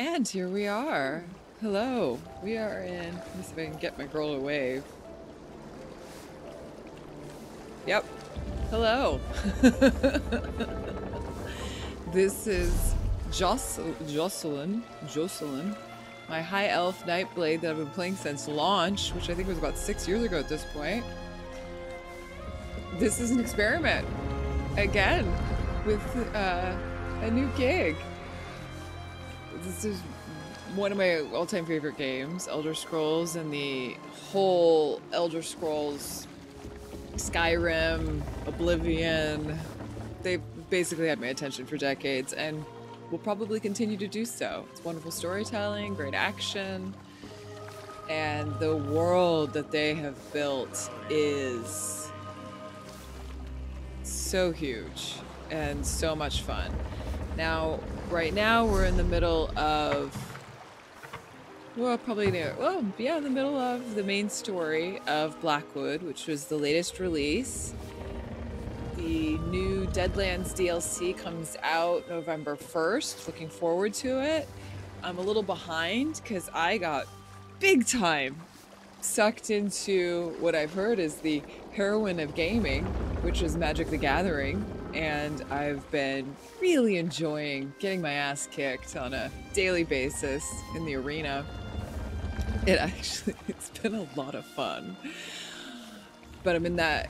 And here we are. Hello. We are in. Let me see if I can get my girl to wave. Yep. Hello. This is Jocelyn, my high elf Nightblade that I've been playing since launch, which I think was about 6 years ago at this point. This is an experiment again with a new gig. This is one of my all-time favorite games, Elder Scrolls, and the whole Elder Scrolls, Skyrim, Oblivion. They've basically had my attention for decades and will probably continue to do so. It's wonderful storytelling, great action, and the world that they have built is so huge and so much fun. Now, right now we're in the middle of, well, probably near, well, yeah, in the middle of the main story of Blackwood, which was the latest release. The new Deadlands DLC comes out November 1st. Looking forward to it. I'm a little behind because I got big time sucked into what I've heard is the heroine of gaming, which is Magic the Gathering. And I've been really enjoying getting my ass kicked on a daily basis in the arena. It's been a lot of fun. But I'm in that,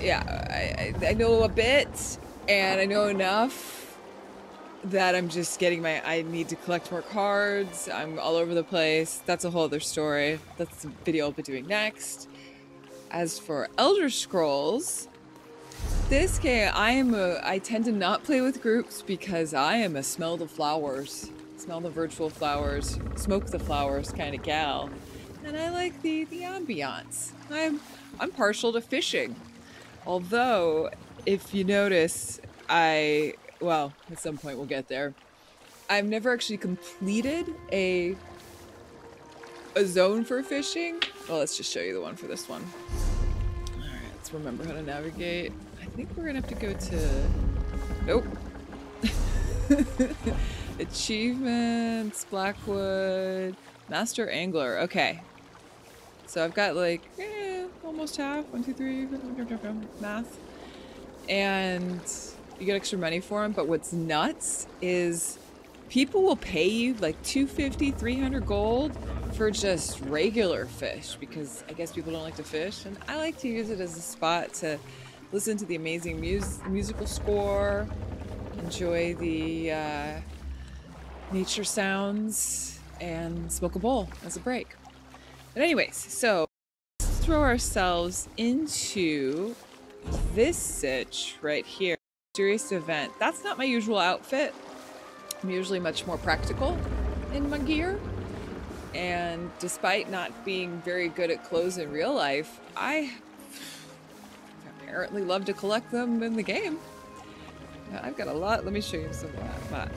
yeah, I know a bit, and I know enough that I'm just getting I need to collect more cards. I'm all over the place. That's a whole other story. That's the video I'll be doing next. As for Elder Scrolls, this game, I tend to not play with groups because I am a smell the flowers, smell the virtual flowers, smoke the flowers kind of gal. And I like the ambiance. I'm partial to fishing. Although, if you notice, well, at some point we'll get there. I've never actually completed a zone for fishing. Well, let's just show you the one for this one. All right, let's remember how to navigate. I think we're gonna have to go to, nope. Achievements, Blackwood, Master Angler. Okay. So I've got like, almost half. 1, 2, 3, math. And you get extra money for them. But what's nuts is people will pay you like 250, 300 gold for just regular fish because I guess people don't like to fish. And I like to use it as a spot to listen to the amazing musical score, enjoy the nature sounds, and smoke a bowl as a break. But anyways, so let's throw ourselves into this sitch right here. Mysterious event. That's not my usual outfit. I'm usually much more practical in my gear. And despite not being very good at clothes in real life, I apparently love to collect them in the game. I've got a lot. Let me show you some of my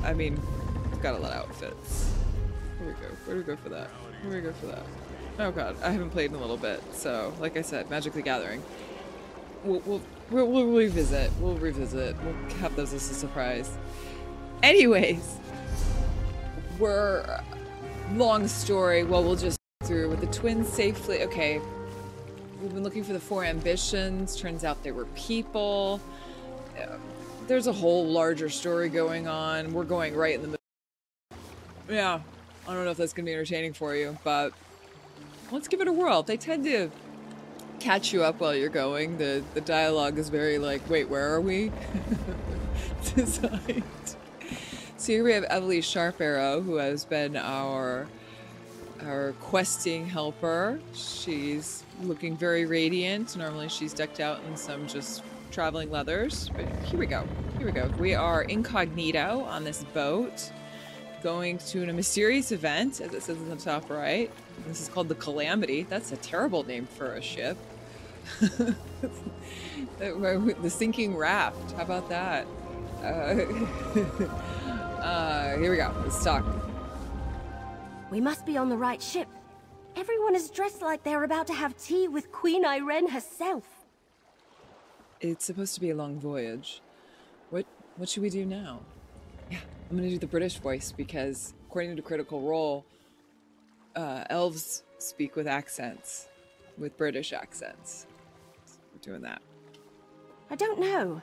I've got a lot of outfits. Where do we go for that? Where do we go for that? Oh god, I haven't played in a little bit, so like I said, Magic the Gathering. We'll revisit. We'll revisit. We'll have those as a surprise. Anyways, we're long story. Well, we'll just go through with the twins safely. Okay, we've been looking for the 4 ambitions. Turns out they were people. There's a whole larger story going on. We're going right in the middle. Yeah, I don't know if that's gonna be entertaining for you, but let's give it a whirl. They tend to catch you up while you're going. The dialogue is very like, wait, where are we? Designed. So here we have Evely Sharp Arrow, who has been our questing helper. She's looking very radiant. Normally she's decked out in some just traveling leathers, but here we go. Here we go. We are incognito on this boat, going to a mysterious event, as it says in the top right. This is called the Calamity. That's a terrible name for a ship. The sinking raft. How about that? Here we go. Let's talk. We must be on the right ship. Everyone is dressed like they're about to have tea with Queen Irene herself. It's supposed to be a long voyage. What should we do now? Yeah, I'm going to do the British voice because according to Critical Role, elves speak with accents, with British accents. So we're doing that. I don't know.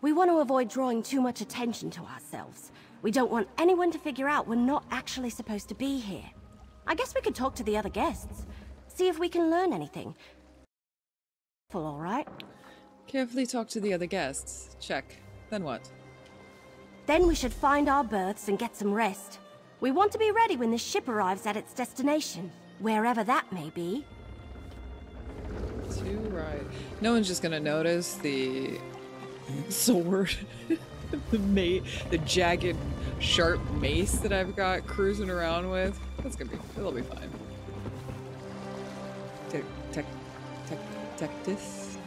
We want to avoid drawing too much attention to ourselves. We don't want anyone to figure out we're not actually supposed to be here. I guess we could talk to the other guests. See if we can learn anything. All right? Carefully talk to the other guests. Check. Then what? Then we should find our berths and get some rest. We want to be ready when the ship arrives at its destination, wherever that may be. Too right. No one's just gonna notice the sword, the jagged, sharp mace that I've got cruising around with. That's gonna be, it'll be fine. Tactitus?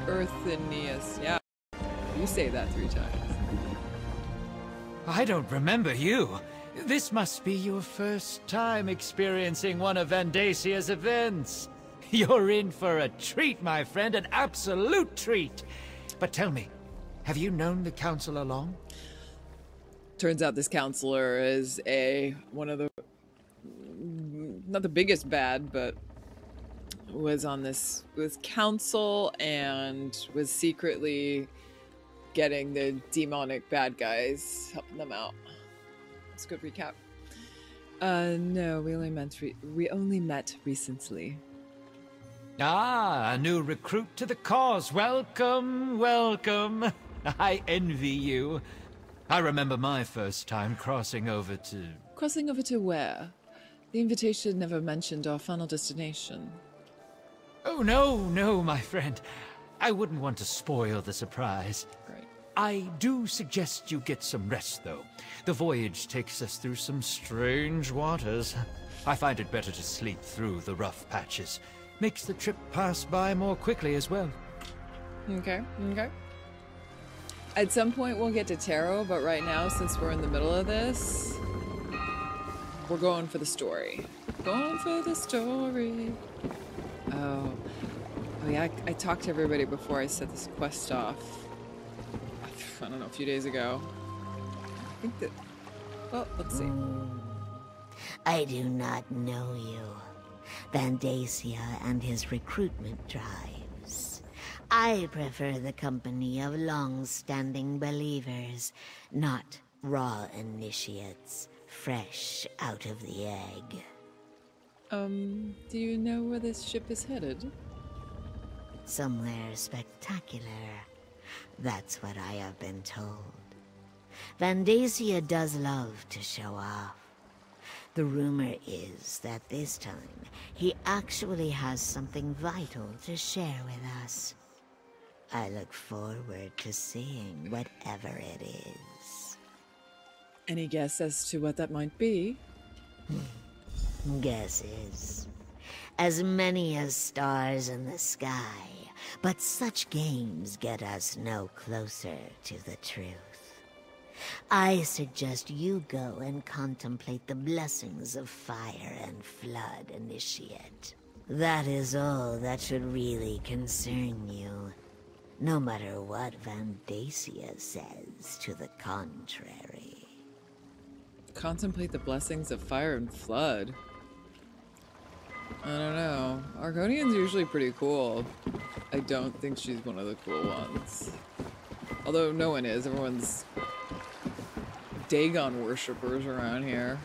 Earthinius. Yeah. You say that 3 times. I don't remember you. This must be your first time experiencing one of Vandasia's events. You're in for a treat, my friend, an absolute treat. But tell me, have you known the council long? Turns out this counselor is one of the, not the biggest bad, but was on this council and was secretly getting the demonic bad guys, helping them out. That's a good recap. No, we only met recently. Ah, a new recruit to the cause. Welcome, welcome. I envy you. I remember my first time crossing over to... Crossing over to where? The invitation never mentioned our final destination. Oh, no, my friend. I wouldn't want to spoil the surprise. Great. I do suggest you get some rest, though. The voyage takes us through some strange waters. I find it better to sleep through the rough patches. Makes the trip pass by more quickly as well. Okay. At some point we'll get to tarot, but right now, since we're in the middle of this, we're going for the story. Going for the story. Oh yeah, I talked to everybody before I set this quest off. I don't know, a few days ago. I think that... Well, let's see. I do not know you. Vandasia and his recruitment drives. I prefer the company of long-standing believers, not raw initiates, fresh out of the egg. Do you know where this ship is headed? Somewhere spectacular. That's what I have been told. Vandasia does love to show off. The rumor is that this time, he actually has something vital to share with us. I look forward to seeing whatever it is. Any guess as to what that might be? Guesses. As many as stars in the sky, but such games get us no closer to the truth. I suggest you go and contemplate the blessings of fire and flood, Initiate. That is all that should really concern you, no matter what Vandasia says to the contrary. Contemplate the blessings of fire and flood. I don't know. Argonian's usually pretty cool. I don't think she's one of the cool ones. Although no one is. Everyone's Dagon worshippers around here.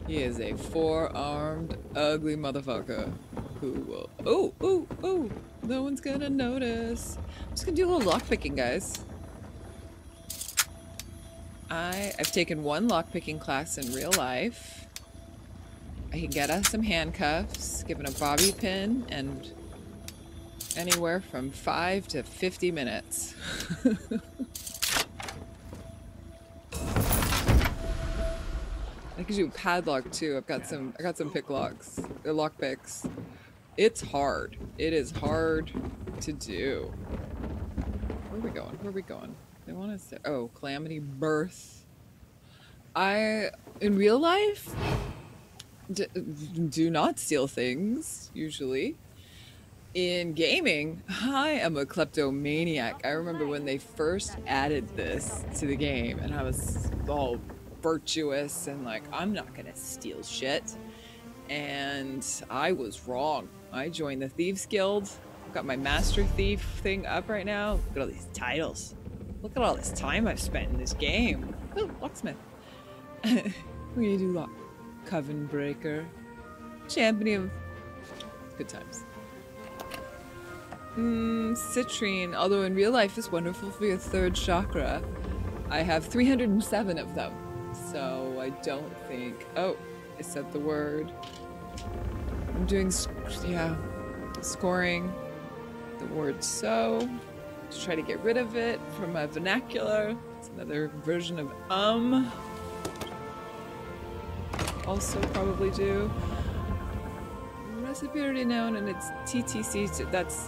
He is a 4-armed, ugly motherfucker who will... Oh! No one's gonna notice. I'm just gonna do a little lockpicking, guys. I've taken 1 lockpicking class in real life. I can get us some handcuffs, given a bobby pin, and anywhere from 5 to 50 minutes. I could do a padlock too. I got some pick locks. They're lock picks. It's hard. It is hard to do. Where are we going? They want us to... Oh, Calamity Birth. In real life, do not steal things, usually. In gaming, I am a kleptomaniac. I remember when they first added this to the game and I was all virtuous and like, I'm not gonna steal shit. And I was wrong. I joined the Thieves Guild. I've got my Master Thief thing up right now. Look at all these titles. Look at all this time I've spent in this game. Oh, locksmith. What do you do, lock? Coven breaker. Champion of good times. Citrine, although in real life is wonderful for your third chakra. I have 307 of them. So I don't think... Oh, I said the word. I'm doing, yeah, scoring the word so to try to get rid of it from my vernacular. It's another version of also probably do. Recipe already known, and it's TTC, that's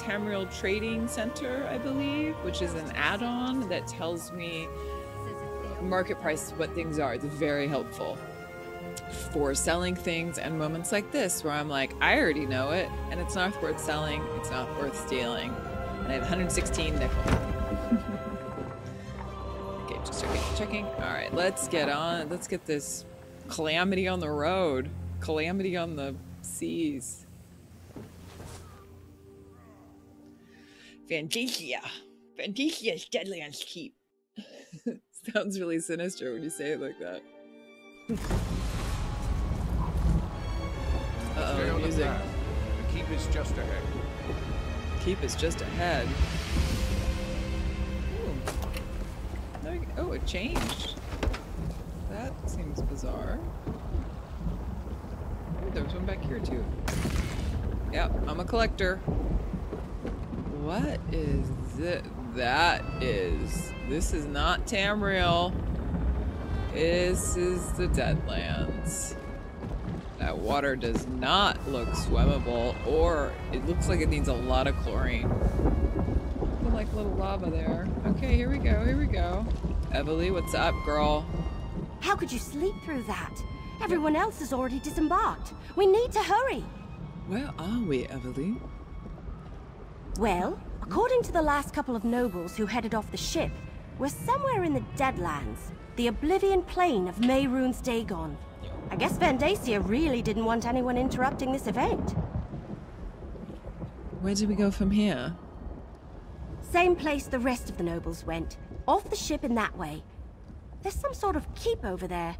Tamriel Trading Center, I believe, which is an add-on that tells me market price, what things are. It's very helpful for selling things and moments like this where I'm like, I already know it, and it's not worth selling, it's not worth stealing. And I have 116 nickel. Okay, just checking. Alright, let's get on. Let's get this calamity on the road. Calamity on the seas. Fantasia. Fantasia's Deadlands Keep. Sounds really sinister when you say it like that. Uh-oh, music. The keep is just ahead. Keep is just ahead. Ooh. Oh, it changed. That seems bizarre. Oh, there was one back here too. Yep, I'm a collector. What is it? This is not Tamriel. This is the Deadlands. That water does not look swimmable, or it looks like it needs a lot of chlorine. Looking like little lava there. Okay, here we go, here we go. Evalie, what's up, girl? How could you sleep through that? Everyone else has already disembarked. We need to hurry. Where are we, Evalie? Well, according to the last couple of nobles who headed off the ship, we're somewhere in the Deadlands, the Oblivion Plain of Mehrunes Dagon. I guess Vandacia really didn't want anyone interrupting this event. Where do we go from here? Same place the rest of the nobles went. Off the ship in that way. There's some sort of keep over there.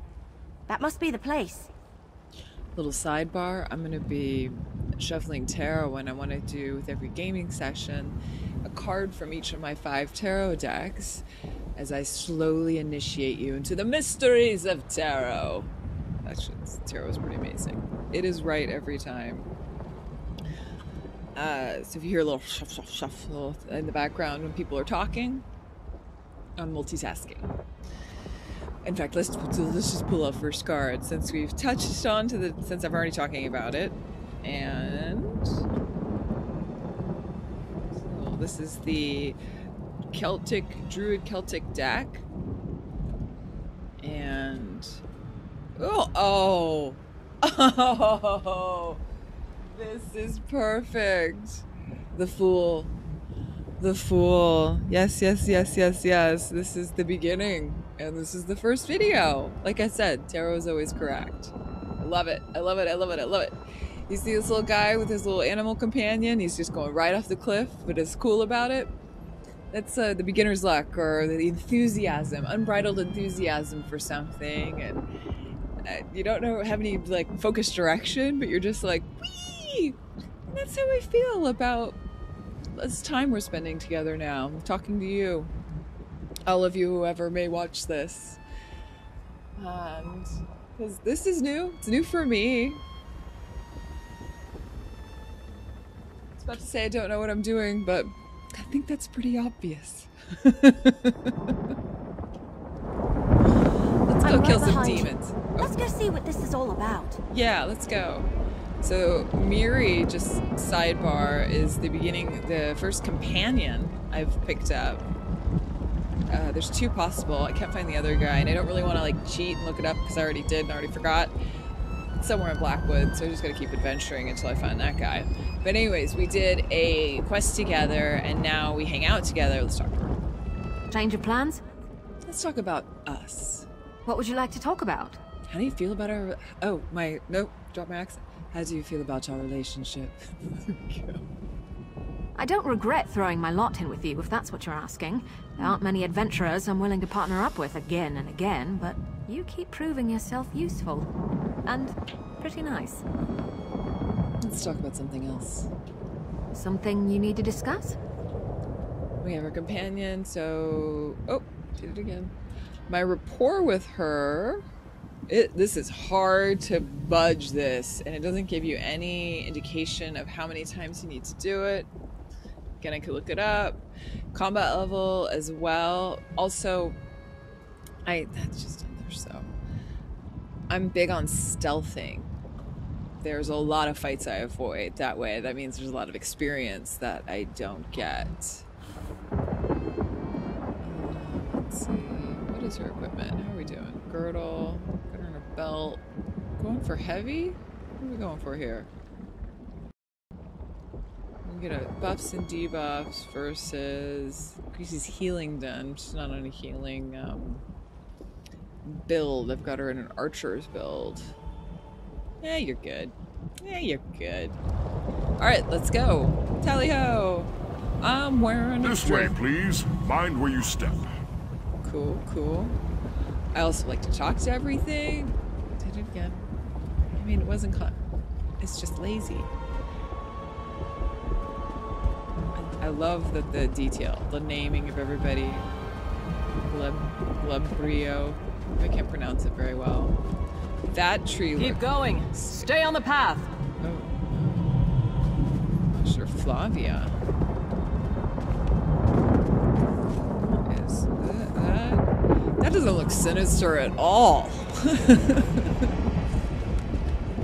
That must be the place. Little sidebar, I'm gonna be shuffling tarot when I want to do with every gaming session a card from each of my 5 tarot decks as I slowly initiate you into the mysteries of tarot. Tarot is pretty amazing. It is right every time. So if you hear a little shuffle in the background when people are talking, I'm multitasking. In fact, let's just pull our first card since we've touched on since I'm already talking about it. And so this is the Druid Celtic deck. And oh, this is perfect. The Fool. Yes. This is the beginning, and this is the first video. Like I said, tarot is always correct. I love it. You see this little guy with his little animal companion? He's just going right off the cliff, but it's cool about it. That's the beginner's luck, or the enthusiasm, unbridled enthusiasm for something, and you don't have any like focused direction, but you're just like, whee! And that's how I feel about this time we're spending together now. I'm talking to you, all of you, whoever may watch this, and because this is new. It's new for me. I was about to say I don't know what I'm doing, but I think that's pretty obvious. Let's go kill some demons. Let's go see what this is all about. Yeah, let's go. So Miri, just sidebar, is the first companion I've picked up. There's 2 possible. I can't find the other guy, and I don't really want to like cheat and look it up because I already did and already forgot. somewhere in Blackwood, so I just gotta keep adventuring until I find that guy. But anyways, we did a quest together, and now we hang out together. Let's talk about it. Change of plans? Let's talk about us. What would you like to talk about? How do you feel about our... Oh, nope, drop my accent. How do you feel about our relationship? I don't regret throwing my lot in with you, if that's what you're asking. There aren't many adventurers I'm willing to partner up with again and again, but you keep proving yourself useful. And pretty nice. Let's talk about something else. Something you need to discuss? We have our companion, so... Oh, did it again. My rapport with her... This is hard to budge this, and it doesn't give you any indication of how many times you need to do it. Again, I could look it up. Combat level as well. Also, that's just in there, so... I'm big on stealthing. There's a lot of fights I avoid that way. That means there's a lot of experience that I don't get. Let's see. What is her equipment? How are we doing? Girdle. Got her in a belt. Going for heavy? What are we going for here? We get a buffs and debuffs versus... Increases healing done. She's not on a healing build. I've got her in an archer's build. Yeah, you're good. Yeah, you're good. Alright, let's go. Tally ho! I'm wearing a This way, please. Mind where you step. Cool, cool. I also like to talk to everything. Did it again. I mean, it wasn't it's just lazy. I love the detail, the naming of everybody. Glebrio. I can't pronounce it very well. That tree. Keep going. Stay on the path. Oh. Sure, Flavia. Is that doesn't look sinister at all.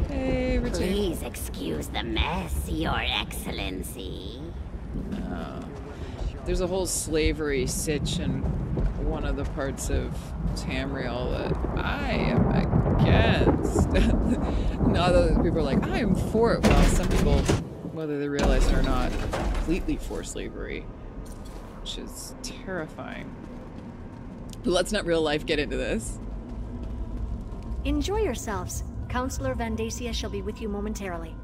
Hey, Richard. Please excuse the mess, Your Excellency. There's a whole slavery sitch in one of the parts of Tamriel that I am against. Not that people are like, I am for it. Well, some people, whether they realize it or not, are completely for slavery, which is terrifying. But let's not real life get into this. Enjoy yourselves. Counselor Vandacia shall be with you momentarily.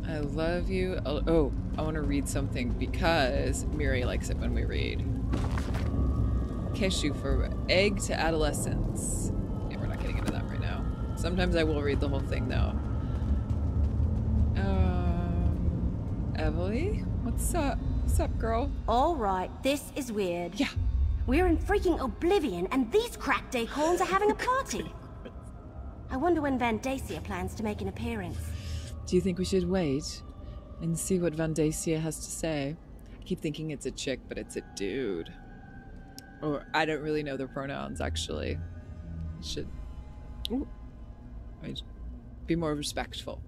I love you. Oh, I want to read something because Miri likes it when we read. Keshu for egg to adolescence. Yeah, we're not getting into that right now. Sometimes I will read the whole thing though. Evely? What's up? What's up, girl? All right, this is weird. Yeah. We're in freaking Oblivion, and these cracked acorns are having a party. I wonder when Vandacia plans to make an appearance. Do you think we should wait and see what Vandacia has to say? I keep thinking it's a chick, but it's a dude. Or I don't really know their pronouns, actually. Should I'd be more respectful.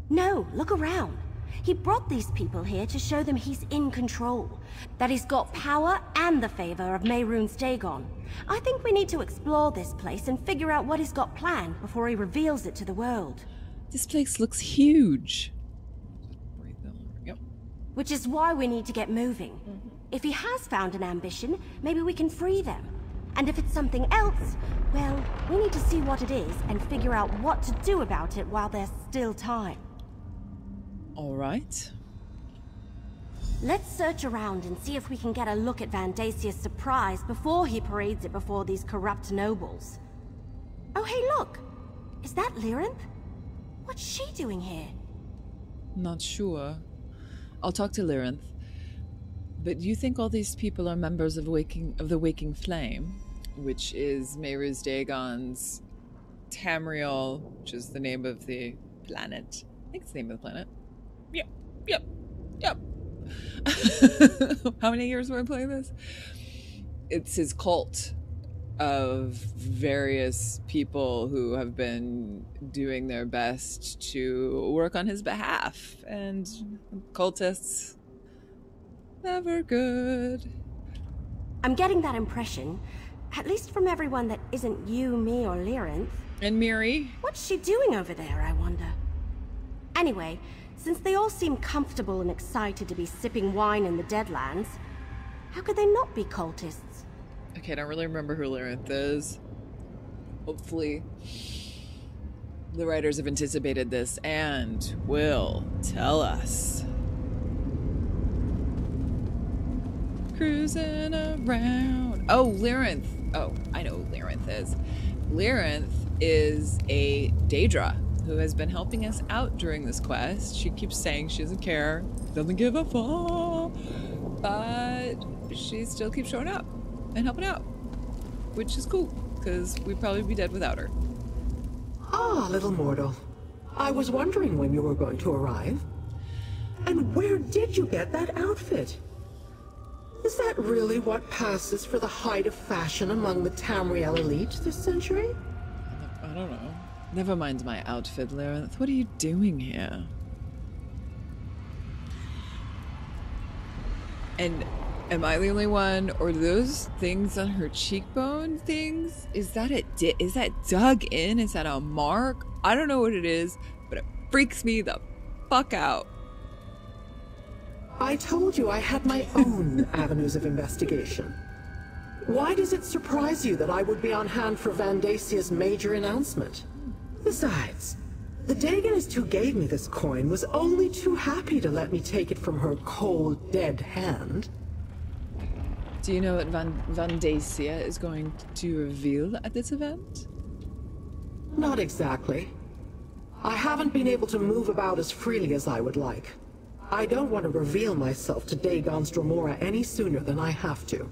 No, look around. He brought these people here to show them he's in control. That he's got power and the favor of Mehrunes Dagon. I think we need to explore this place and figure out what he's got planned before he reveals it to the world. This place looks huge. Yep. Which is why we need to get moving. If he has found an ambition, maybe we can free them. And if it's something else, well, we need to see what it is and figure out what to do about it while there's still time. All right. Let's search around and see if we can get a look at Vandacia's surprise before he parades it before these corrupt nobles. Oh, hey, look! Is that Lyrinth? What's she doing here? Not sure. I'll talk to Lyrinth. But do you think all these people are members of the Waking Flame, which is Mehrunes Dagon's Tamriel, which is the name of the planet? I think it's the name of the planet. Yep. How many years were I playing this? It's his cult of various people who have been doing their best to work on his behalf. And cultists, never good. I'm getting that impression. At least from everyone that isn't you, me, or Lyrinth. And Miri? What's she doing over there, I wonder? Anyway, since they all seem comfortable and excited to be sipping wine in the Deadlands, how could they not be cultists? Okay, I don't really remember who Lyrinth is. Hopefully, the writers have anticipated this and will tell us. Cruising around. Oh, Lyrinth. Oh, I know who Lyrinth is. Lyrinth is a Daedra who has been helping us out during this quest. She keeps saying she doesn't care, doesn't give a fuck, but she still keeps showing up and helping out, which is cool, because we'd probably be dead without her. Ah, little mortal. I was wondering when you were going to arrive. And where did you get that outfit? Is that really what passes for the height of fashion among the Tamriel elite this century? I don't know. Never mind my outfit, Lyrinth. What are you doing here? And am I the only one, or those things on her cheekbone things? Is that is that dug in? Is that a mark? I don't know what it is, but it freaks me the fuck out. I told you I had my own avenues of investigation. Why does it surprise you that I would be on hand for Vandasia's major announcement? Besides, the Dagonist who gave me this coin was only too happy to let me take it from her cold, dead hand. Do you know what Vandasia is going to reveal at this event? Not exactly. I haven't been able to move about as freely as I would like. I don't want to reveal myself to Dagon's Dromora any sooner than I have to.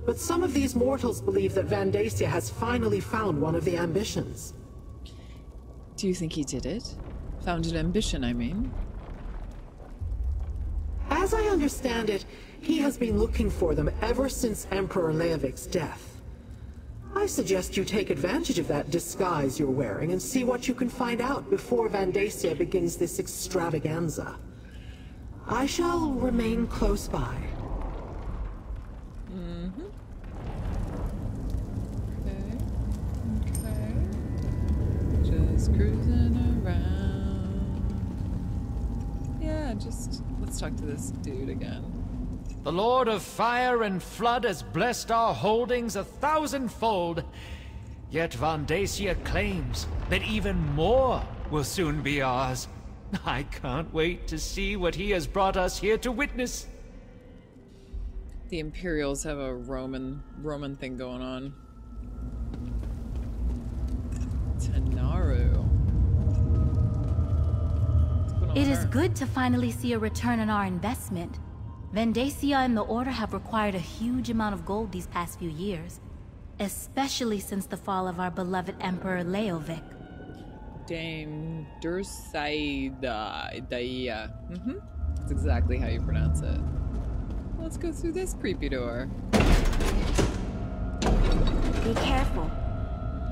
But some of these mortals believe that Vandasia has finally found one of the ambitions. Do you think he did it? Found an ambition, I mean. As I understand it, he has been looking for them ever since Emperor Leovik's death. I suggest you take advantage of that disguise you're wearing and see what you can find out before Vandasia begins this extravaganza. I shall remain close by. Okay. Just cruising around. Yeah, just let's talk to this dude again. The Lord of Fire and Flood has blessed our holdings 1,000-fold. Yet Vandasia claims that even more will soon be ours. I can't wait to see what he has brought us here to witness. The Imperials have a Roman thing going on. Tanaru. It is good to finally see a return on our investment. Vandasia and the Order have required a huge amount of gold these past few years, especially since the fall of our beloved Emperor Leovic. Dame Dursaida. That's exactly how you pronounce it. Let's go through this creepy door. Be careful.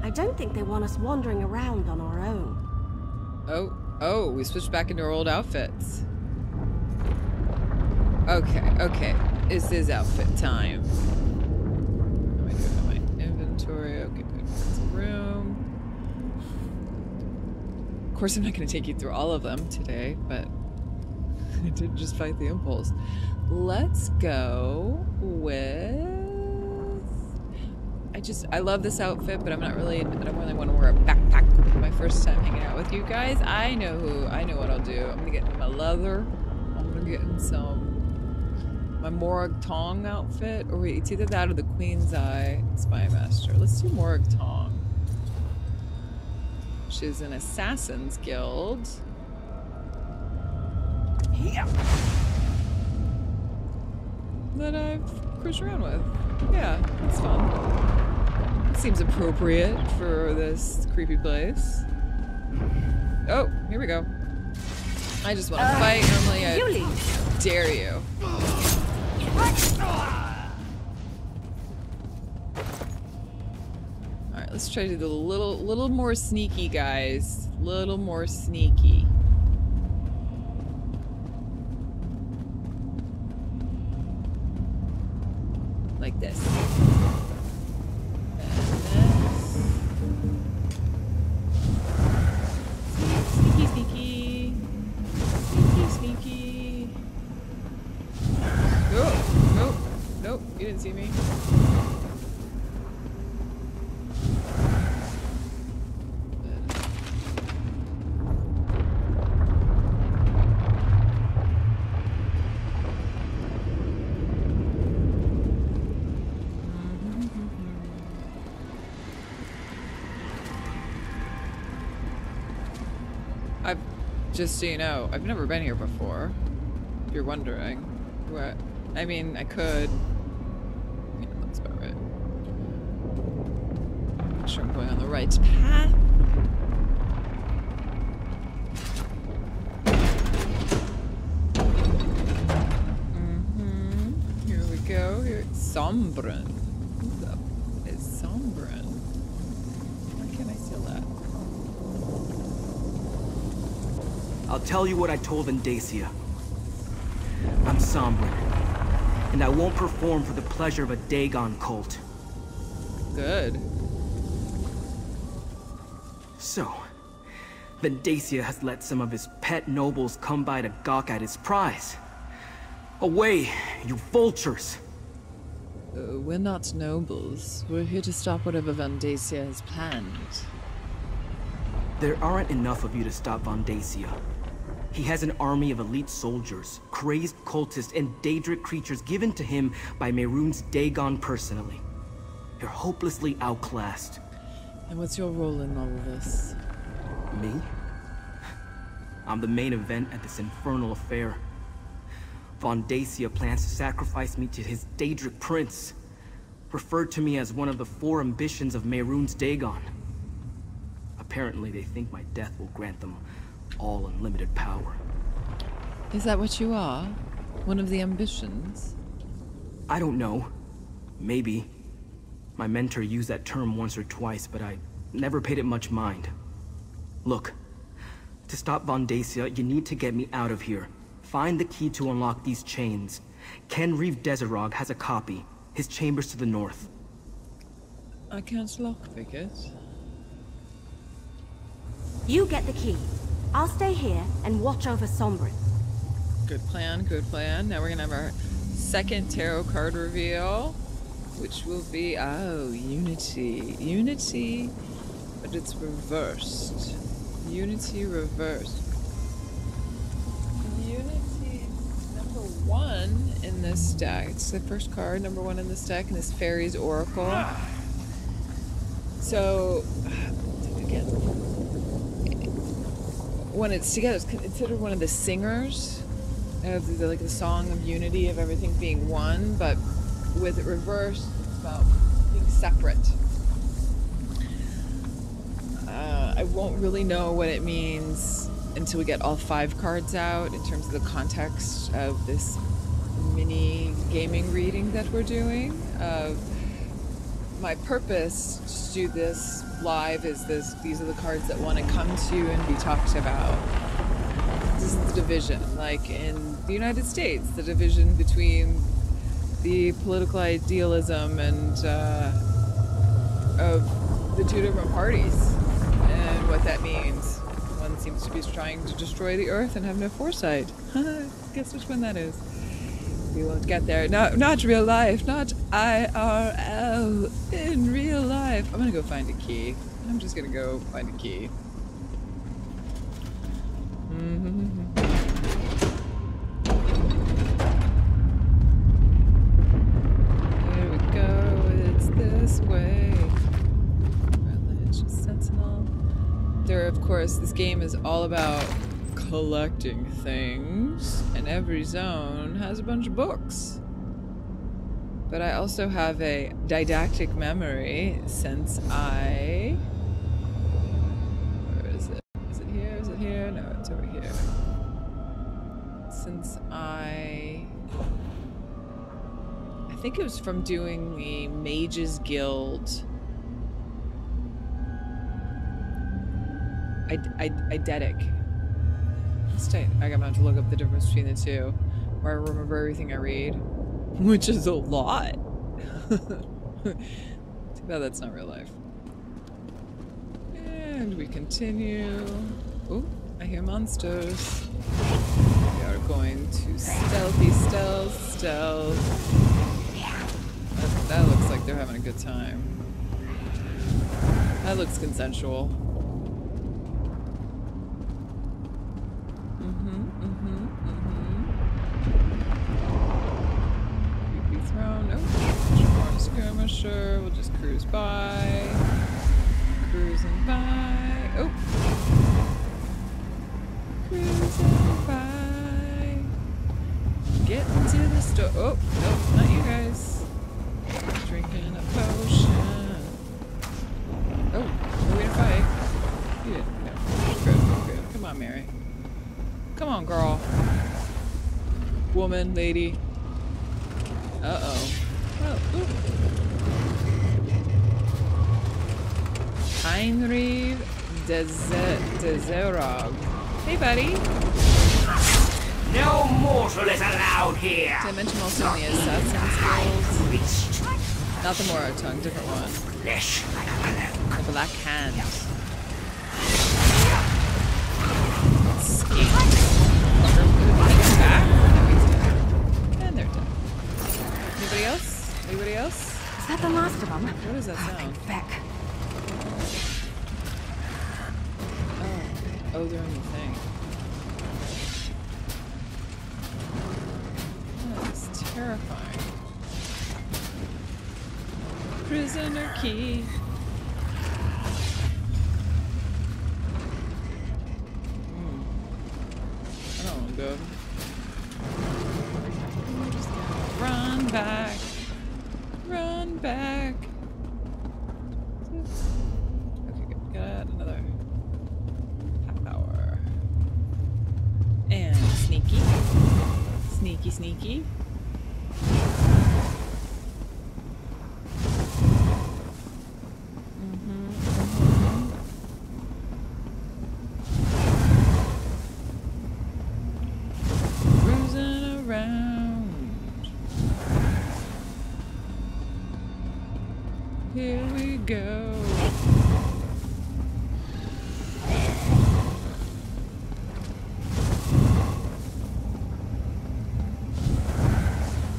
I don't think they want us wandering around on our own. Oh, we switched back into our old outfits. Okay. This is outfit time. How am I doing on my inventory? Okay, good. Some room. Of course, I'm not going to take you through all of them today, but I did just fight the impulse. Let's go with... I love this outfit, but I don't really want to wear a backpack. My first time hanging out with you guys. I know what I'll do. I'm going to get into my leather. I'm going to get in my Morag Tong outfit. Or wait, it's either that or the Queen's Eye Spymaster. Let's do Morag Tong, which is an Assassin's Guild. Yeah. That I've cruised around with. Yeah, it's fun. Seems appropriate for this creepy place. Oh, here we go. I just want to fight. Normally I dare you. Alright, let's try to do a little more sneaky, guys. Little more sneaky. Like this. Nope, you didn't see me. Just so you know, I've never been here before. If you're wondering. What? I mean, I could. Yeah, that's about right. Make sure I'm going on the right path. Here we go. Here it's Sombren. Who the is Sombren? Why can't I steal that? I'll tell you what I told Vendacia. I'm Sombren, and I won't perform for the pleasure of a Dagon cult. Good. So, Vendacia has let some of his pet nobles come by to gawk at his prize. Away, you vultures! We're not nobles. We're here to stop whatever Vendacia has planned. There aren't enough of you to stop Vendacia. He has an army of elite soldiers, crazed cultists, and Daedric creatures given to him by Mehrunes Dagon personally. You're hopelessly outclassed. And what's your role in all of this? Me? I'm the main event at this infernal affair. Vendacia plans to sacrifice me to his Daedric prince, referred to me as one of the 4 ambitions of Mehrunes Dagon. Apparently they think my death will grant them all unlimited power. Is that what you are? One of the ambitions? I don't know. Maybe. My mentor used that term once or twice, but I never paid it much mind. Look, to stop Vendacia, you need to get me out of here. Find the key to unlock these chains. Ken Reeve Desirog has a copy. His chamber's to the north. I can't lockpick it. You get the key. I'll stay here and watch over Sombren. Good plan, good plan. Now we're gonna have our second tarot card reveal, which will be, oh, Unity. Unity, but it's reversed. Unity reversed. Unity is number 1 in this deck. It's the first card, number 1 in this deck, in this Faeries Oracle. So, again, when it's together, it's considered one of the singers of the, like the song of unity, of everything being one, but with it reversed, it's about being separate. I won't really know what it means until we get all 5 cards out in terms of the context of this mini gaming reading that we're doing. My purpose to do this live is these are the cards that want to come to and be talked about. This is the division, like in the United States, the division between the political idealism and of the 2 different parties and what that means. One seems to be trying to destroy the earth and have no foresight. Guess which one that is. We won't get there. No, not real life, not IRL. In real life. I'm gonna go find a key. I'm just gonna go find a key. There we go. It's this way. Religious Sentinel. There, of course, this game is all about collecting things, and every zone has a bunch of books. But I also have a didactic memory since I... Where is it? Is it here? Is it here? No, it's over here. Since I think it was from doing the Mages Guild eidetic. I'm gonna have to look up the difference between the two, where I remember everything I read, which is a lot. Too bad that's not real life. And we continue. Oh, I hear monsters. We are going to stealth. having a good time. That looks consensual. Creepy throne. Oh, more skirmisher. We'll just cruise by. Cruising by. Oh. Cruising by. Get into the store. Oh, nope, not you guys. Drinking a potion. Oh, are we gonna fight? You didn't. No. Good. Come on, Mary. Come on, girl. Woman, lady. Uh-oh. Oh, ooh. Heinrich Dezerog. Hey, buddy. No mortal is allowed here. Did I mention also in the Assassin's Guild? Not the Mora tongue, different one. Flesh like a balloon. The Black Hand. Back? No, he's dead. And they're dead. Anybody else? Anybody else? Is that the last of them? What does that sound? Beck. Oh, they're on the thing. That's terrifying. Prisoner key. I don't want to go. Just gotta run back. Run back. Okay, good. Got another power. And sneaky. Sneaky, sneaky. Here we go.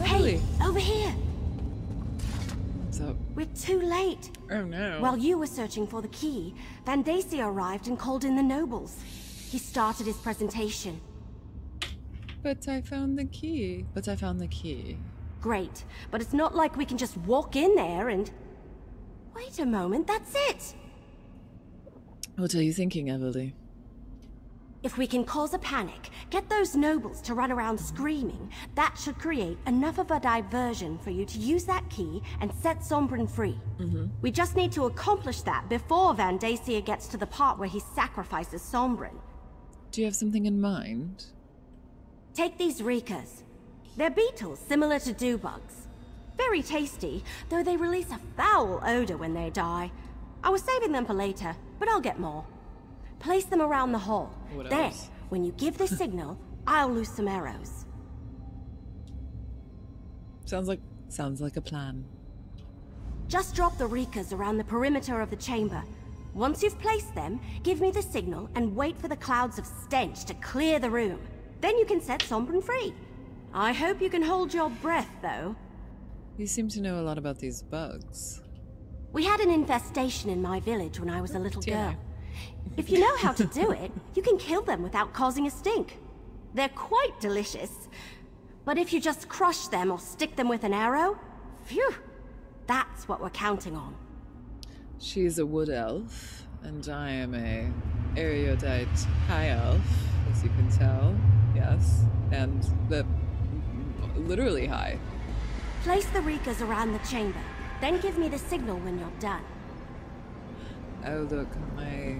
Hey, over here. What's up? We're too late. Oh no. While you were searching for the key, Vandacia arrived and called in the nobles. He started his presentation. But I found the key. Great, but it's not like we can just walk in there and... Wait a moment, that's it! What are you thinking, Everly? If we can cause a panic, get those nobles to run around screaming, that should create enough of a diversion for you to use that key and set Sombrin free. We just need to accomplish that before Vandacia gets to the part where he sacrifices Sombrin. Do you have something in mind? Take these Rikas. They're beetles similar to dew-bugs. Very tasty, though they release a foul odor when they die. I was saving them for later, but I'll get more. Place them around the hall. Then, when you give the signal, I'll loose some arrows. Sounds like a plan. Just drop the Rikas around the perimeter of the chamber. Once you've placed them, give me the signal and wait for the clouds of stench to clear the room. Then you can set Sombrin free. I hope you can hold your breath, though. You seem to know a lot about these bugs. We had an infestation in my village when I was a little girl. If you know how to do it, you can kill them without causing a stink. They're quite delicious. But if you just crush them or stick them with an arrow, phew, that's what we're counting on. She's a wood elf, and I am a erudite high elf, as you can tell. Yes, and literally high. Place the Rikas around the chamber, then give me the signal when you're done. Oh look, my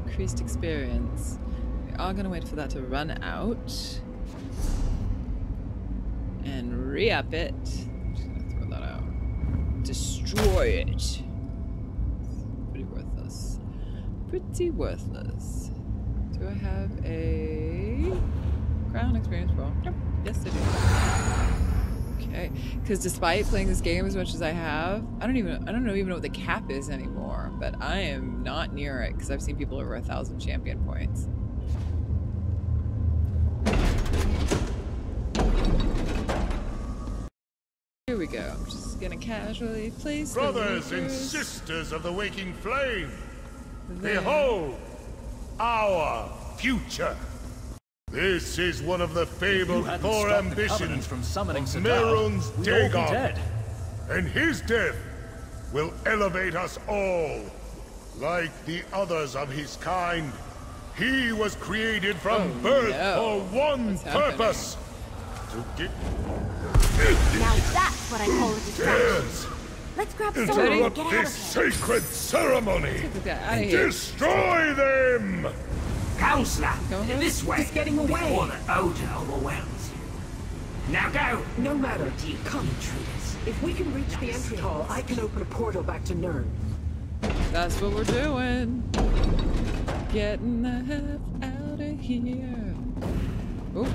increased experience. We are gonna wait for that to run out and re-up it. I'm just gonna throw that out. Destroy it. Pretty worthless. Pretty worthless. Do I have a crown experience roll? Nope. Yes, I do. Okay, because despite playing this game as much as I have, I don't even know what the cap is anymore. But I am not near it because I've seen people over 1,000 champion points. Gonna casually place Brothers the and leaders sisters of the waking flame, there. behold our future. This is one of the fabled four ambitions from summoning of Sadal, Merun's we'd all be Dagon. dead. And his death will elevate us all. Like the others of his kind, he was created from birth for one purpose. To get... Now that's what I call a distraction. Let's grab someone and Interrupt get out this of here. sacred ceremony. Out of here. Destroy them! Counselor, this way. He's getting away. Before the odor overwhelms you. Now go. No matter. Come, intruders. If we can reach the entry hall, I can open a portal back to Nern. That's what we're doing. Getting the F out of here. Oh.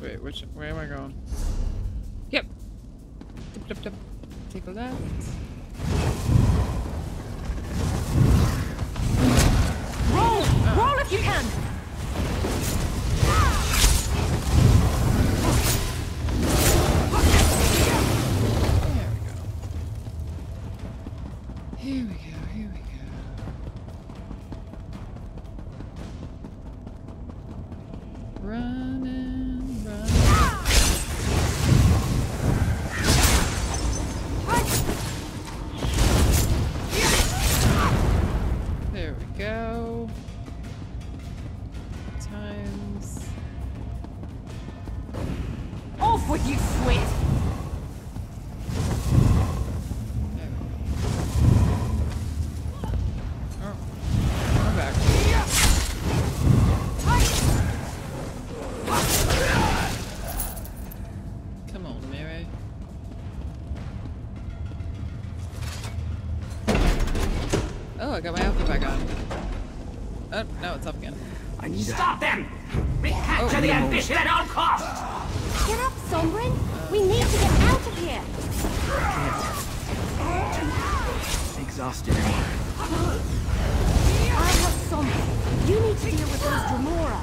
Wait, where am I going? Yep. Take a left. Roll! Roll if you can! Here we go, here we go. Running, running. There we go. Times. Off with you, Sweet! I'm back. Come on, Mary. Oh, I got my outfit back on. Oh, no, it's up again. I need to stop them! Recapture the ambition at all costs! Get up, Sombrin! We need to get out of here! Exhausted. I have Sombrin. You need to deal with those Dremora.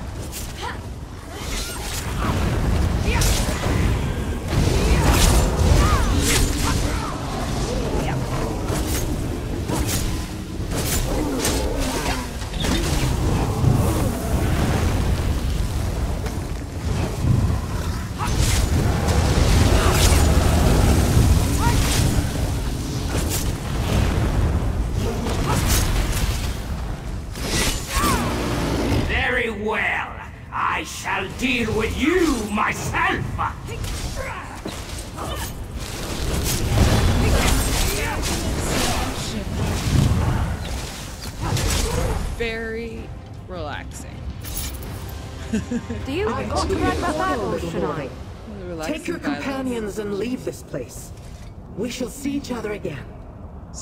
Very well. I shall deal with you myself! Very relaxing. Do you want to write about that, or should I? Take your companions and leave this place. We shall see each other again.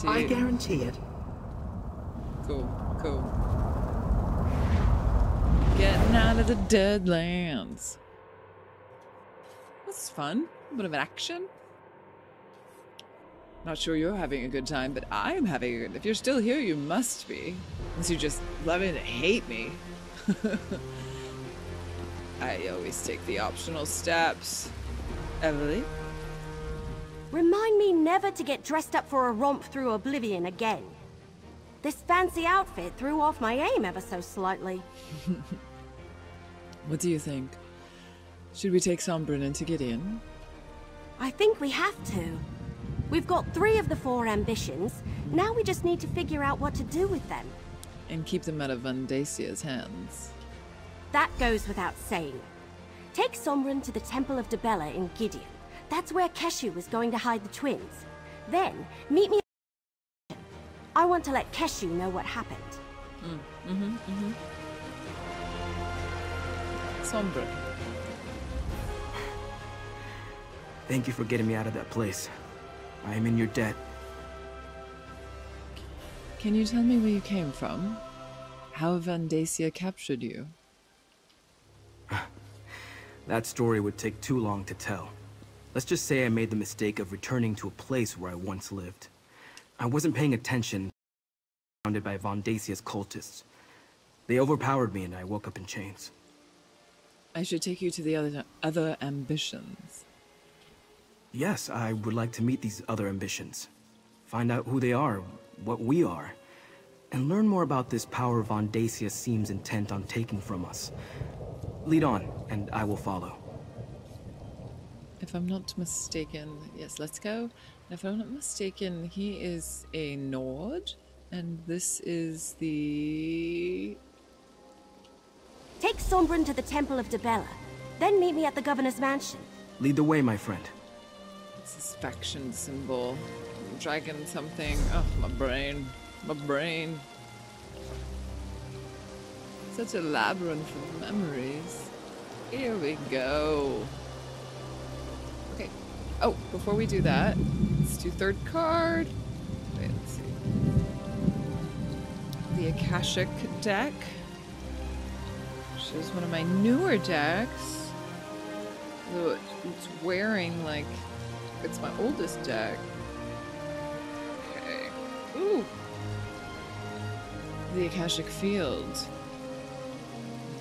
I guarantee it. Cool, cool. Getting out of the Deadlands. This is fun. A bit of action. Not sure you're having a good time, but I am having a good. If you're still here, you must be. Unless you just love it and hate me. I always take the optional steps. Emily? Remind me never to get dressed up for a romp through oblivion again. This fancy outfit threw off my aim ever so slightly. What do you think? Should we take Sombrin into Gideon? I think we have to. We've got 3 of the 4 ambitions. Now we just need to figure out what to do with them. And keep them out of Vandasia's hands. That goes without saying. Take Sombrin to the Temple of Debella in Gideon. That's where Keshu was going to hide the twins. Then, meet me. I want to let Keshu know what happened. Sombrin. Thank you for getting me out of that place. I am in your debt. Can you tell me where you came from? How Vandasia captured you? That story would take too long to tell. Let's just say I made the mistake of returning to a place where I once lived. I wasn't paying attention, surrounded by Vandasia's cultists. They overpowered me and I woke up in chains. I should take you to the other ambitions. Yes, I would like to meet these other ambitions. Find out who they are, what we are, and learn more about this power Von Dacia seems intent on taking from us. Lead on, and I will follow. If I'm not mistaken, yes, let's go. If I'm not mistaken, he is a Nord, and this is the... Take Sombrin to the Temple of Debella, then meet me at the Governor's Mansion. Lead the way, my friend. It's this faction symbol. Dragon something. Oh, my brain. My brain. Such a labyrinth of memories. Here we go. Okay. Oh, before we do that, let's do third card. Wait, let's see. The Akashic deck. Which is one of my newer decks. Though it's wearing like it's my oldest deck. Okay. Ooh. The Akashic Field.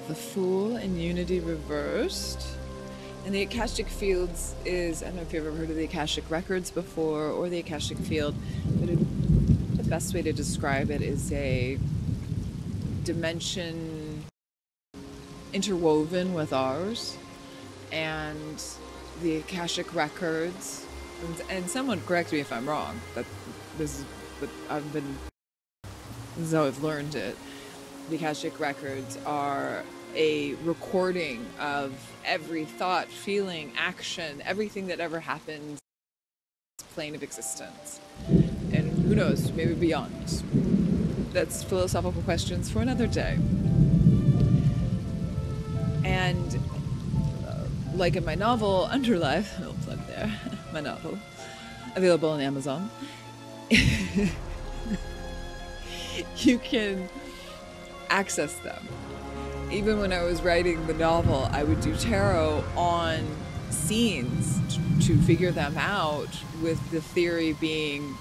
The Fool and Unity reversed. And the Akashic Fields is, I don't know if you've ever heard of the Akashic Records before, or the Akashic Field, but the best way to describe it is a dimension interwoven with ours. And the Akashic Records, and someone correct me if I'm wrong, but this is what this is how I've learned it. The Akashic Records are a recording of every thought, feeling, action, everything that ever happened on this plane of existence. And who knows, maybe beyond. That's philosophical questions for another day. And like in my novel, Underlife, I'll plug there, my novel, available on Amazon, you can access them. Even when I was writing the novel, I would do tarot on scenes to figure them out, with the theory being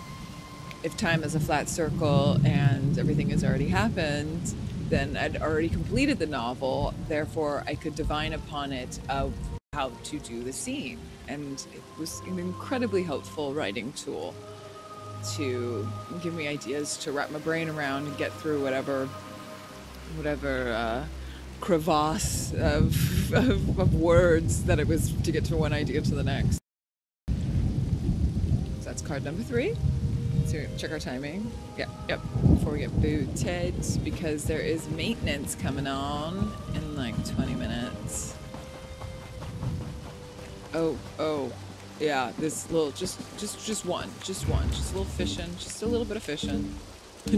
if time is a flat circle and everything has already happened, then I'd already completed the novel, therefore I could divine upon it of how to do the scene. And it was an incredibly helpful writing tool to give me ideas to wrap my brain around and get through whatever crevasse of words that it was to get to one idea to the next. So that's card number 3. So check our timing. Yep. Before we get booted, because there is maintenance coming on in like 20 minutes. Oh, yeah. This little, just one, just a little fishing, just a little bit of fishing,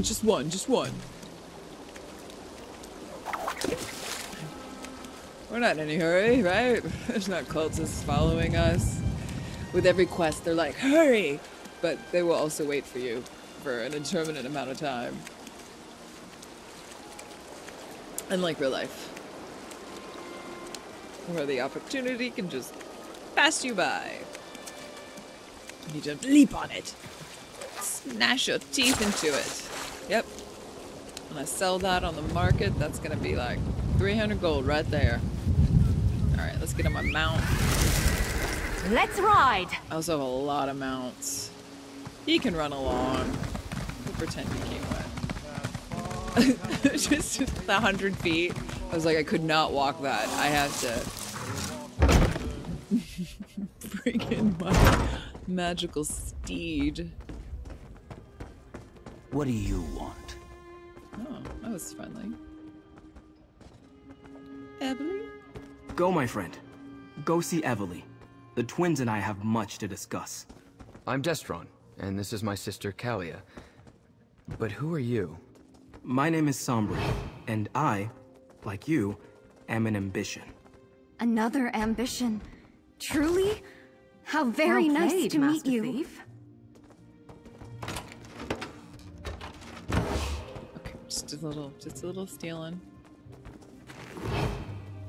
just one. We're not in any hurry, right? There's not cultists following us. With every quest, they're like, hurry! But they will also wait for you for an indeterminate amount of time. Unlike real life, where the opportunity can just pass you by. You need to leap on it. Smash your teeth into it. Yep. When I sell that on the market, that's gonna be like 300 gold right there. Alright, let's get on my mount. Let's ride! I also have a lot of mounts. He can run along. We'll pretend he came with. just 100 feet. I was like, I could not walk that. I had to bring in my magical steed. What do you want? Oh, that was friendly. Evely? Go, my friend. Go see Evely. The twins and I have much to discuss. I'm Destron, and this is my sister Kalia. But who are you? My name is Sombra, and I, like you, am an ambition. Another ambition? Truly? How very Well nice played, to meet Master you. Thief. Okay, just a little stealing.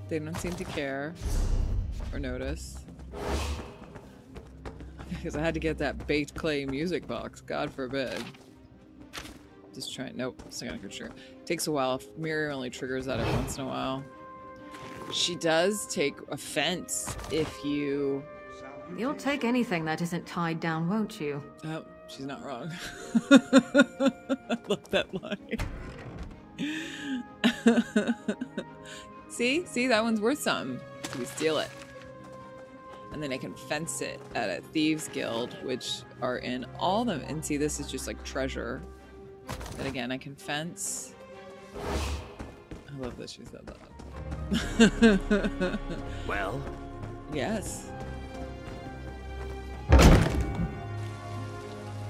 They don't seem to care or notice. Because I had to get that baked clay music box, God forbid. Just try. Nope, it's not gonna trigger. Takes a while. Mirror only triggers that every once in a while. She does take offense if you... You'll take anything that isn't tied down, won't you? Oh, she's not wrong. I love that line. See, that one's worth something. So we steal it. And then I can fence it at a thieves guild, which are in all them. And see, this is just like treasure. Then again, I can fence. I love that she said that. Well? Yes.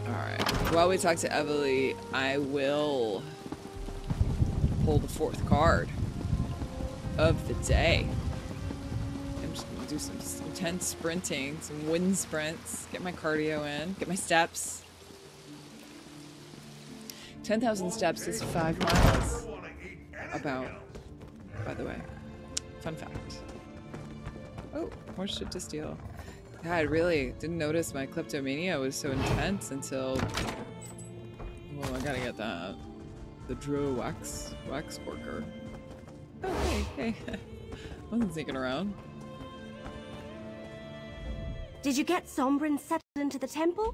Alright. While we talk to Evely, I will pull the 4th card of the day. I'm just gonna do some intense sprinting, some wind sprints, get my cardio in, get my steps. 10,000 steps is 5 miles. About, by the way. Fun fact. Oh, more shit to steal. God, I really didn't notice my kleptomania was so intense until... Well, I gotta get that. The Druid wax worker. Oh, hey. I wasn't sneaking around. Did you get Sombrin settled into the temple?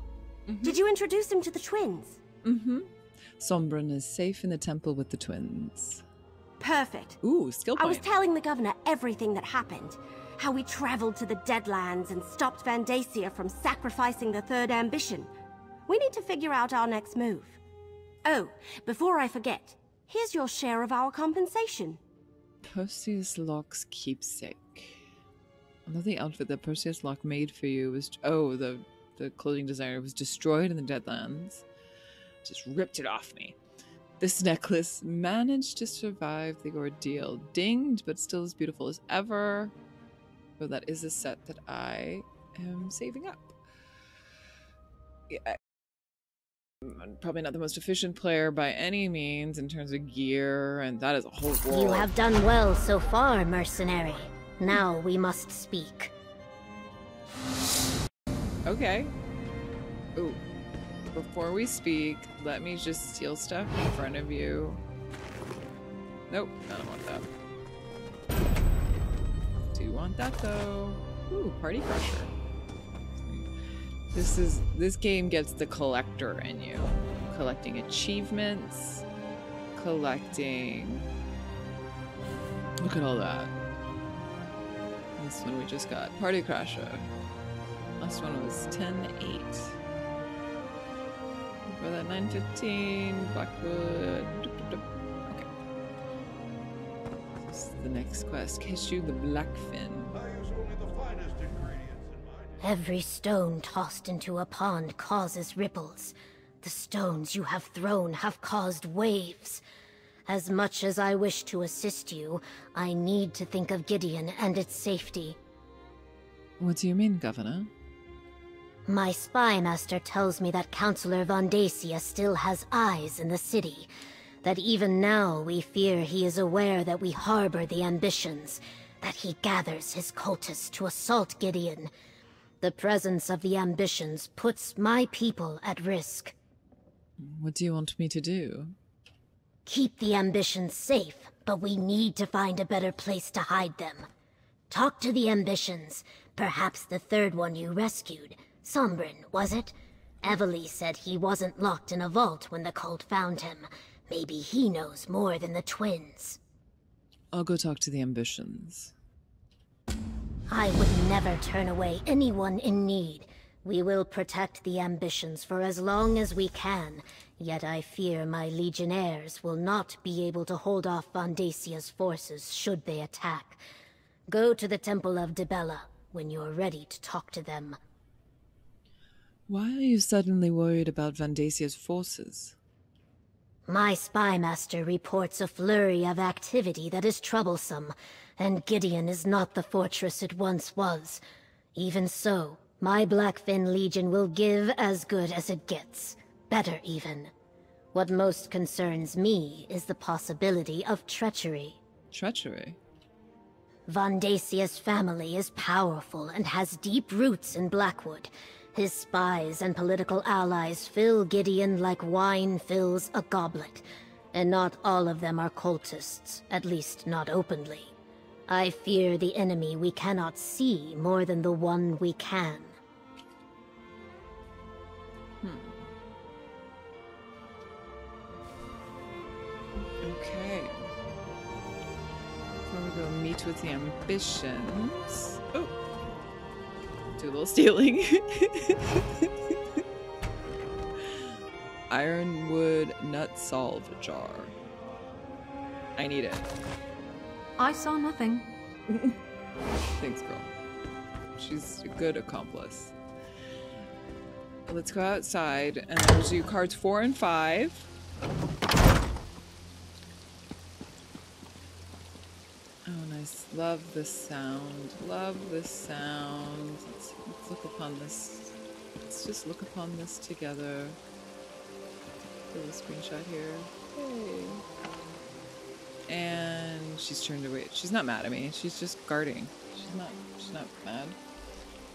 Did you introduce him to the twins? Sombrin is safe in the temple with the twins. Perfect. Ooh, skill point. I was telling the governor everything that happened. How we traveled to the Deadlands and stopped Vandacia from sacrificing the 3rd ambition. We need to figure out our next move. Oh, before I forget, here's your share of our compensation. Perseus Locke's keepsake. Although the outfit that Perseus Locke made for you was... Oh, the clothing designer was destroyed in the Deadlands. Just ripped it off me. This necklace managed to survive the ordeal. Dinged, but still as beautiful as ever. So that is a set that I am saving up. Yeah, I'm probably not the most efficient player by any means in terms of gear, and that is a whole world. You have done well so far, mercenary. Now we must speak. Okay. Ooh. Before we speak, let me just steal stuff in front of you. Nope, I don't want that. Do want that though. Ooh, Party Crusher. This game gets the collector in you. Collecting achievements, collecting... Look at all that. This one we just got. Party Crusher. Last one was 10-8. For that 9:15, Blackwood. Okay. This is the next quest. Keshu the Blackfin. Every stone tossed into a pond causes ripples. The stones you have thrown have caused waves. As much as I wish to assist you, I need to think of Gideon and its safety. What do you mean, Governor? My spy master tells me that Councillor Vandacia still has eyes in the city. That even now we fear he is aware that we harbor the ambitions. That he gathers his cultists to assault Gideon. The presence of the ambitions puts my people at risk. What do you want me to do? Keep the ambitions safe, but we need to find a better place to hide them. Talk to the ambitions. Perhaps the 3rd one you rescued. Sombrin, was it? Evely said he wasn't locked in a vault when the cult found him. Maybe he knows more than the twins. I'll go talk to the ambitions. I would never turn away anyone in need. We will protect the ambitions for as long as we can, yet I fear my legionnaires will not be able to hold off Vandacia's forces should they attack. Go to the Temple of Dibella when you're ready to talk to them. Why are you suddenly worried about Vandacia's forces? My spy master reports a flurry of activity that is troublesome, and Gideon is not the fortress it once was. Even so, my Blackfin Legion will give as good as it gets. Better even. What most concerns me is the possibility of treachery. Treachery? Vandacia's family is powerful and has deep roots in Blackwood. His spies and political allies fill Gideon like wine fills a goblet, and not all of them are cultists, at least not openly. I fear the enemy we cannot see more than the one we can. Okay. So we go meet with the ambitions. Oh. Do a little stealing. Ironwood nut salve jar. I need it. I saw nothing. Thanks, girl. She's a good accomplice. Let's go outside and we'll do cards 4 and 5. Oh, nice. Love this sound. Love this sound. Let's look upon this. Let's just look upon this together. Do a screenshot here. Hey. And she's turned away. She's not mad at me. She's just guarding. She's not mad.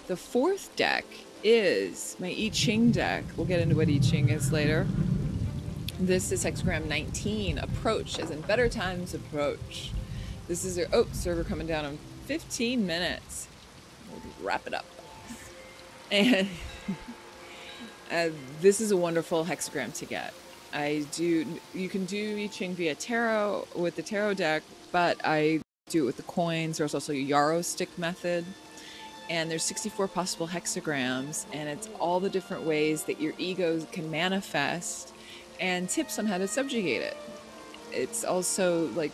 The 4th deck is my I Ching deck. We'll get into what I Ching is later. This is hexagram 19. Approach, as in better times approach. This is your server coming down in 15 minutes. We'll wrap it up. And this is a wonderful hexagram to get. You can do I Ching via tarot with the tarot deck, but I do it with the coins. There's also a yarrow stick method. And there's 64 possible hexagrams, and it's all the different ways that your ego can manifest and tips on how to subjugate it. It's also like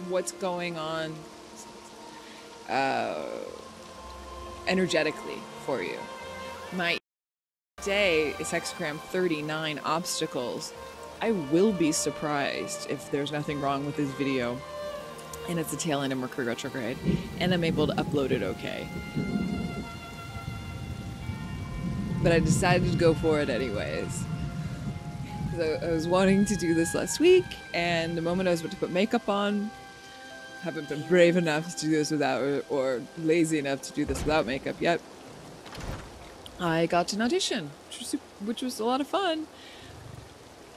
what's going on energetically for you. My day is hexagram 39, obstacles. I will be surprised if there's nothing wrong with this video and it's the tail end of Mercury retrograde and I'm able to upload it okay. But I decided to go for it anyways. I was wanting to do this last week, and the moment I was about to put makeup on, haven't been brave enough to do this without, or lazy enough to do this without makeup yet. I got an audition, which was a lot of fun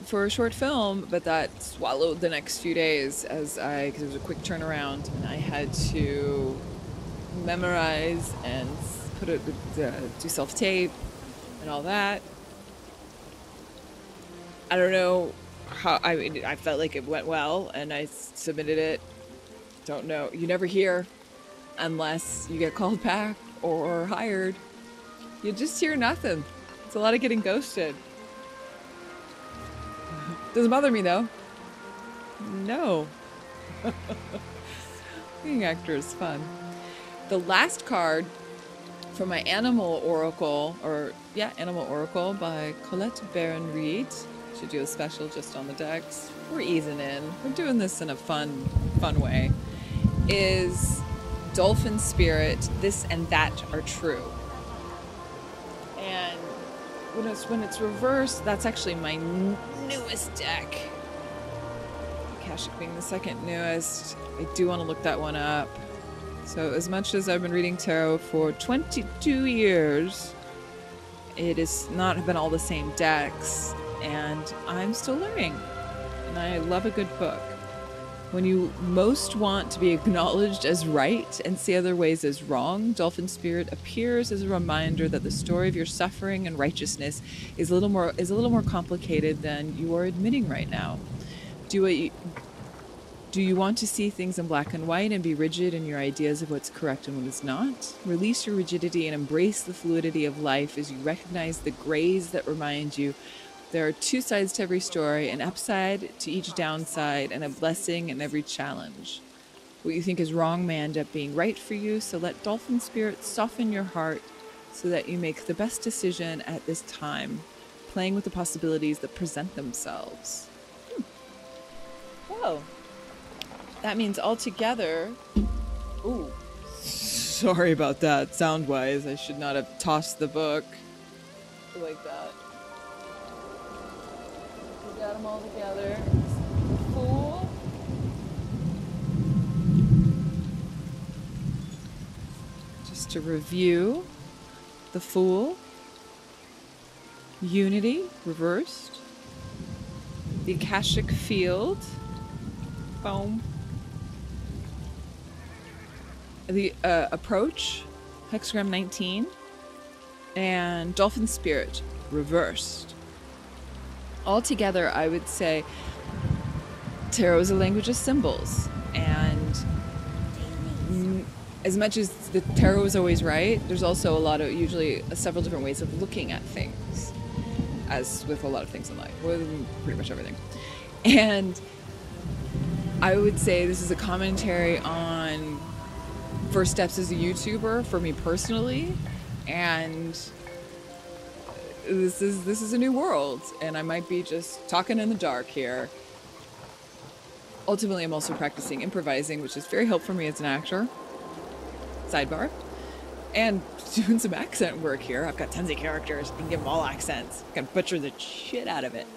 for a short film, but that swallowed the next few days because it was a quick turnaround, and I had to memorize and do self-tape and all that. I don't know how, I felt like it went well and I submitted it. Don't know. You never hear unless you get called back or hired. You just hear nothing. It's a lot of getting ghosted. Doesn't bother me though. No. Being an actor is fun. The last card from my Animal Oracle, Animal Oracle by Colette Baron-Reed. Should do a special just on the decks. We're easing in. We're doing this in a fun way. Is Dolphin Spirit, this and that are true. And when it's reversed, that's actually my newest deck. Akashic being the second newest. I do want to look that one up. So as much as I've been reading tarot for 22 years, it has not been all the same decks. And I'm still learning, and I love a good book. When you most want to be acknowledged as right and see other ways as wrong, Dolphin Spirit appears as a reminder that the story of your suffering and righteousness is a little more complicated than you are admitting right now. Do you want to see things in black and white and be rigid in your ideas of what's correct and what is not? Release your rigidity and embrace the fluidity of life as you recognize the grays that remind you there are two sides to every story, an upside to each downside, and a blessing in every challenge. What you think is wrong may end up being right for you, so let Dolphin Spirit soften your heart so that you make the best decision at this time, playing with the possibilities that present themselves. Whoa. That means altogether... Ooh. Sorry about that, sound-wise. I should not have tossed the book like that. Got them all together. Fool. Just to review, the Fool Unity, reversed. The Akashic Field. Boom. The Approach, hexagram 19. And Dolphin Spirit, reversed. Altogether, I would say tarot is a language of symbols, and as much as the tarot is always right, there's also a lot of, usually several different ways of looking at things, as with a lot of things in life, with pretty much everything. And I would say this is a commentary on first steps as a YouTuber for me personally, and this is a new world, and I might be just talking in the dark here. Ultimately, I'm also practicing improvising, which is very helpful for me as an actor. Sidebar. And doing some accent work here. I've got tons of characters. I can give them all accents. I can butcher the shit out of it.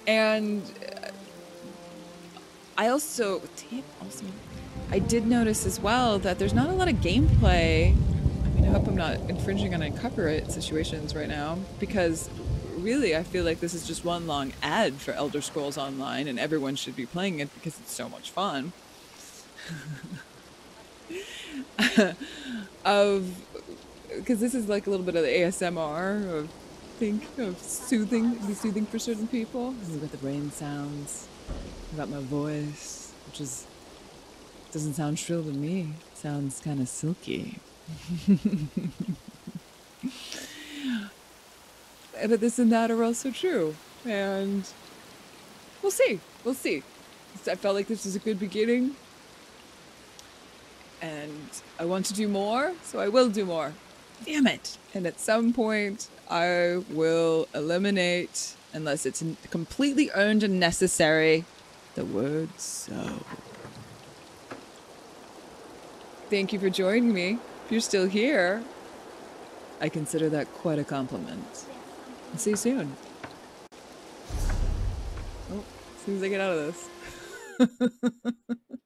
And I did notice as well that there's not a lot of gameplay. I mean, I hope I'm not infringing on any copyright situations right now, because really I feel like this is just one long ad for Elder Scrolls Online, and everyone should be playing it because it's so much fun. Because this is like a little bit of the ASMR of soothing for certain people. We've got the rain sounds. I've got my voice, which doesn't sound shrill to me. It sounds kind of silky. But this and that are also true, and we'll see. I felt like this was a good beginning, and I want to do more, so I will do more. Damn it. And at some point I will eliminate, unless it's completely earned and necessary, the word so. Thank you for joining me. If you're still here, I consider that quite a compliment. I'll see you soon. Oh, as soon as I get out of this.